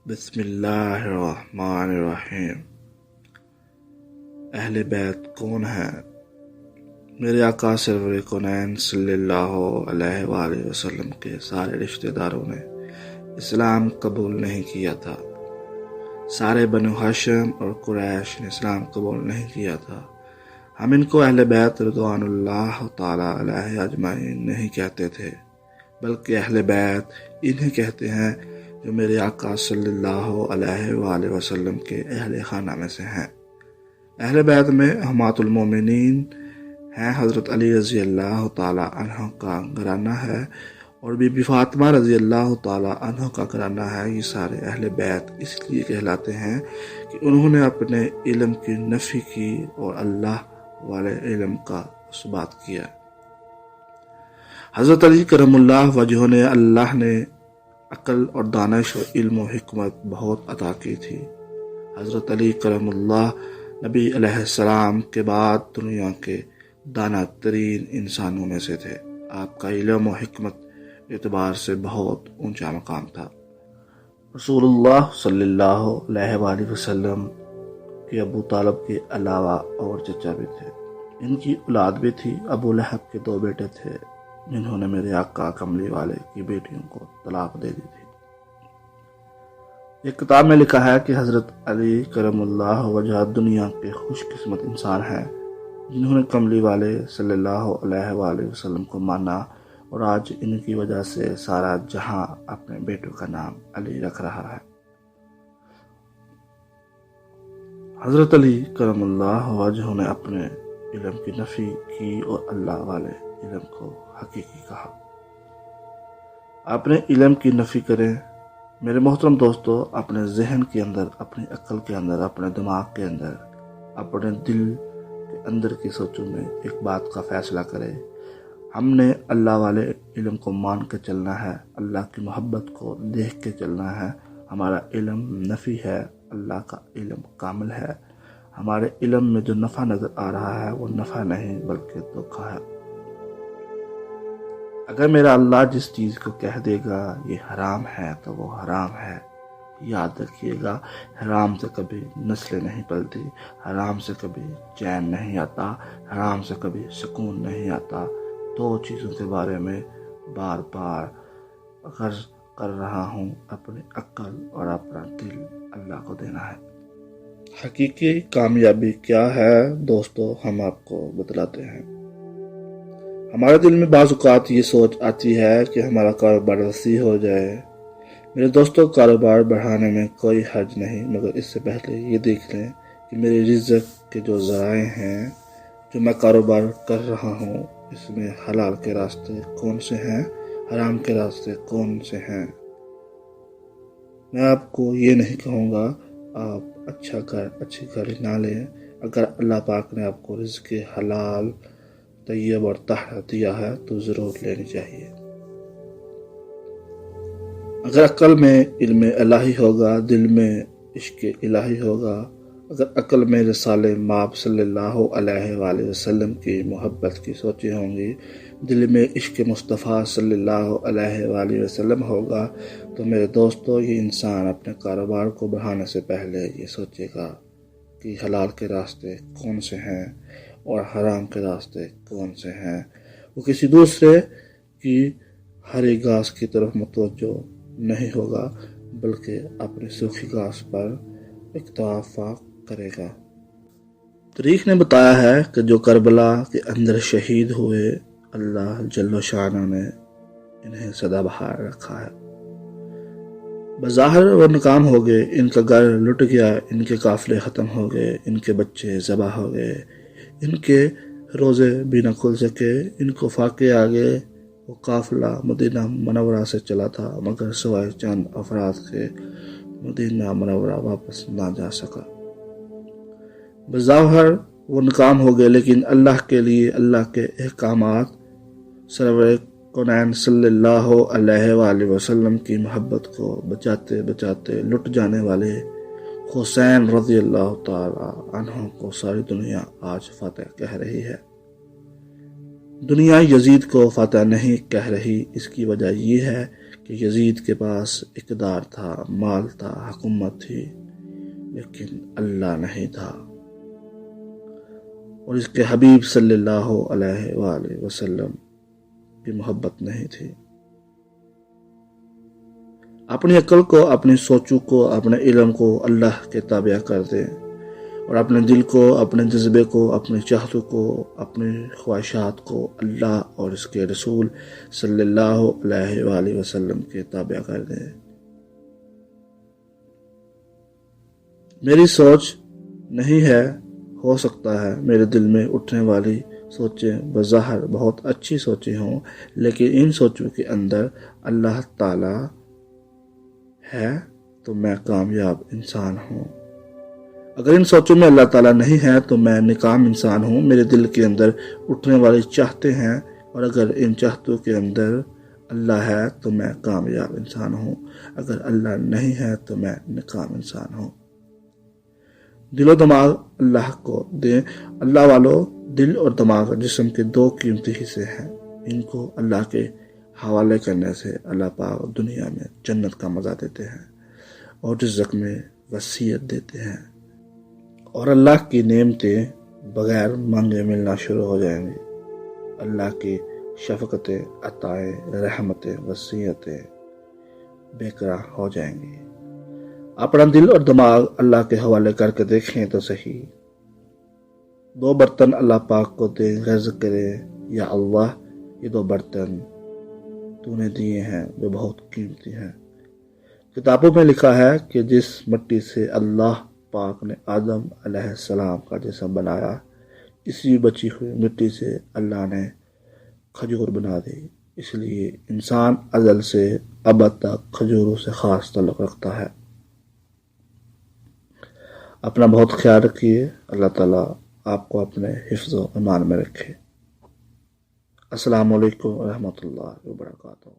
بسم اللہ الرحمن الرحیم۔ اہل بیت کون ہیں؟ میرے آقا سرور کونین صلی اللہ علیہ وآلہ وسلم کے سارے رشتہ داروں نے اسلام قبول نہیں کیا تھا۔ سارے بنو ہاشم اور قریش نے اسلام قبول نہیں کیا تھا۔ ہم ان کو اہل بیت رضوان اللہ تعالی علیہ اجمعین نہیں کہتے تھے، بلکہ اہل بیت انہیں کہتے ہیں جو میرے آقا صلی اللہ علیہ وآلہ وسلم کے اہل خانہ میں سے ہیں۔ اہل بیت میں امہات المومنین ہیں، حضرت علی رضی اللہ تعالی عنہ کا گھرانہ ہے، اور بی بی فاطمہ رضی اللہ تعالی عنہ کا گھرانہ ہے۔ یہ سارے اہل بیت اس لیے کہلاتے ہیں کہ انہوں نے اپنے علم کی نفی کی اور اللہ والے علم کا اثبات کیا۔ حضرت علی کرم اللہ وجہہ نے اللہ نے عقل اور دانش اور علم و حکمت بہت عطا کی تھی۔ حضرت علی کرم اللہ نبی علیہ السلام کے بعد دنیا کے دانا ترین انسانوں میں سے تھے۔ آپ کا علم و حکمت اعتبار سے بہت اونچا مقام تھا۔ رسول اللہ صلی اللہ علیہ وآلہ وسلم کے ابو طالب کے علاوہ اور چچا بھی تھے۔ ان کی اولاد بھی تھی۔ ابو لہب کے 2 بیٹے تھے جنہوں نے میرے آقا کملی والے کی بیٹیوں کو طلاق دے دی تھی۔ ایک کتاب میں لکھا ہے کہ حضرت علی کرم اللہ وجہ دنیا کے خوش قسمت انسان ہیں جنہوں نے کملی والے صلی اللہ علیہ وآلہ وسلم کو مانا، اور آج ان کی وجہ سے سارا جہاں اپنے بیٹوں کا نام علی رکھ رہا ہے۔ حضرت علی کرم اللہ وجہ نے اپنے علم کی نفی کی اور اللہ والے علم کو حقیقی کہا۔ اپنے علم کی نفی کریں میرے محترم دوستو، اپنے ذہن کے اندر، اپنی عقل کے اندر، اپنے دماغ کے اندر، اپنے دل کے اندر کی سوچوں میں ایک بات کا فیصلہ کرے۔ ہم نے اللہ والے علم کو مان کے چلنا ہے، اللہ کی محبت کو دیکھ کے چلنا ہے۔ ہمارا علم نفی ہے، اللہ کا علم کامل ہے۔ ہمارے علم میں جو نفع نظر آ رہا ہے وہ نفع نہیں بلکہ دھوکہ ہے۔ اگر میرا اللہ جس چیز کو کہہ دے گا یہ حرام ہے تو وہ حرام ہے۔ یاد رکھیے گا، حرام سے کبھی نسلیں نہیں پلتی، حرام سے کبھی چین نہیں آتا، حرام سے کبھی سکون نہیں آتا۔ 2 چیزوں کے بارے میں بار بار غرض کر رہا ہوں، اپنی عقل اور اپنا دل اللہ کو دینا ہے۔ حقیقی کامیابی کیا ہے دوستو، ہم آپ کو بتلاتے ہیں۔ ہمارے دل میں بعض اوقات یہ سوچ آتی ہے کہ ہمارا کاروبار وسیع ہو جائے۔ میرے دوستو، کاروبار بڑھانے میں کوئی حرج نہیں، مگر اس سے پہلے یہ دیکھ لیں کہ میرے رزق کے جو ذرائع ہیں، جو میں کاروبار کر رہا ہوں، اس میں حلال کے راستے کون سے ہیں، حرام کے راستے کون سے ہیں۔ میں آپ کو یہ نہیں کہوں گا آپ اچھا گھر، اچھی گاڑی نہ لیں۔ اگر اللہ پاک نے آپ کو رزق حلال، طیب اور طاہر دیا ہے تو ضرور لینی چاہیے۔ اگر عقل میں علم الہی ہوگا، دل میں عشق الہی ہوگا، اگر عقل میں رسال مآب صلی اللہ علیہ وآلہ وسلم کی محبت کی سوچیں ہوں گی، دل میں عشق مصطفیٰ صلی اللہ علیہ وآلہ وسلم ہوگا، تو میرے دوستو یہ انسان اپنے کاروبار کو بڑھانے سے پہلے یہ سوچے گا کہ حلال کے راستے کون سے ہیں اور حرام کے راستے کون سے ہیں۔ وہ کسی دوسرے کی ہری گھاس کی طرف متوجہ نہیں ہوگا بلکہ اپنی سوکھی گھاس پر اکتفا کرے گا۔ تاریخ نے بتایا ہے کہ جو کربلا کے اندر شہید ہوئے، اللہ جل شانہ نے انہیں سدا بہار رکھا ہے۔ بظاہر وہ ناکام ہو گئے، ان کا گھر لٹ گیا، ان کے قافلے ختم ہو گئے، ان کے بچے ذبح ہو گئے، ان کے روزے بھی نہ کھل سکے، ان کو فاقے آ گئے۔ وہ قافلہ مدینہ منورہ سے چلا تھا، مگر سوائے چند افراد کے مدینہ منورہ واپس نہ جا سکا۔ بظاہر وہ ناکام ہو گئے، لیکن اللہ کے لیے اللہ کے احکامات، سرور کونین صلی اللہ علیہ وآلہ وسلم کی محبت کو بچاتے بچاتے لٹ جانے والے حسین رضی اللہ تعالی عنہ کو ساری دنیا آج فاتح کہہ رہی ہے۔ دنیا یزید کو فاتح نہیں کہہ رہی، اس کی وجہ یہ ہے کہ یزید کے پاس اقتدار تھا، مال تھا، حکومت تھی، لیکن اللہ نہیں تھا، اور اس کے حبیب صلی اللہ علیہ وآلہ وسلم کی محبت نہیں تھی۔ اپنی عقل کو، اپنی سوچوں کو، اپنے علم کو اللہ کے تابع کر دیں، اور اپنے دل کو، اپنے جذبے کو، اپنی چاہتوں کو، اپنی خواہشات کو اللہ اور اس کے رسول صلی اللہ علیہ وآلہ وسلم کے تابع کر دیں۔ میری سوچ نہیں ہے، ہو سکتا ہے میرے دل میں اٹھنے والی سوچیں بظاہر بہت اچھی سوچیں ہوں، لیکن ان سوچوں کے اندر اللہ تعالی ہے تو میں کامیاب انسان ہوں۔ اگر ان سوچوں میں اللہ تعالیٰ نہیں ہے تو میں ناکام انسان ہوں۔ میرے دل کے اندر اٹھنے والی چاہتے ہیں، اور اگر ان چاہتوں کے اندر اللہ ہے تو میں کامیاب انسان ہوں، اگر اللہ نہیں ہے تو میں ناکام انسان ہوں۔ دل و دماغ اللہ کو دیں۔ اللہ والوں، دل اور دماغ جسم کے دو قیمتی حصے ہیں، ان کو اللہ کے حوالے کرنے سے اللہ پاک دنیا میں جنت کا مزہ دیتے ہیں اور رزق میں وسعت دیتے ہیں، اور اللہ کی نعمتیں بغیر مانگے ملنا شروع ہو جائیں گی۔ اللہ کی شفقتیں، عطائیں، رحمتیں، وسعتیں بےقرار ہو جائیں گی۔ اپنا دل اور دماغ اللہ کے حوالے کر کے دیکھیں تو صحیح۔ دو برتن اللہ پاک کو دیں، غرض کرے یا اللہ یہ دو برتن تو نے دیے ہیں جو بہت قیمتی ہیں۔ کتابوں میں لکھا ہے کہ جس مٹی سے اللہ پاک نے آدم علیہ السلام کا جسم بنایا، اسی بچی ہوئی مٹی سے اللہ نے کھجور بنا دی۔ اس لیے انسان ازل سے ابد تک کھجوروں سے خاص تعلق رکھتا ہے۔ اپنا بہت خیال رکھیے۔ اللہ تعالیٰ آپ کو اپنے حفظ و امان میں رکھے۔ السلام علیکم ورحمۃ اللہ وبرکاتہ۔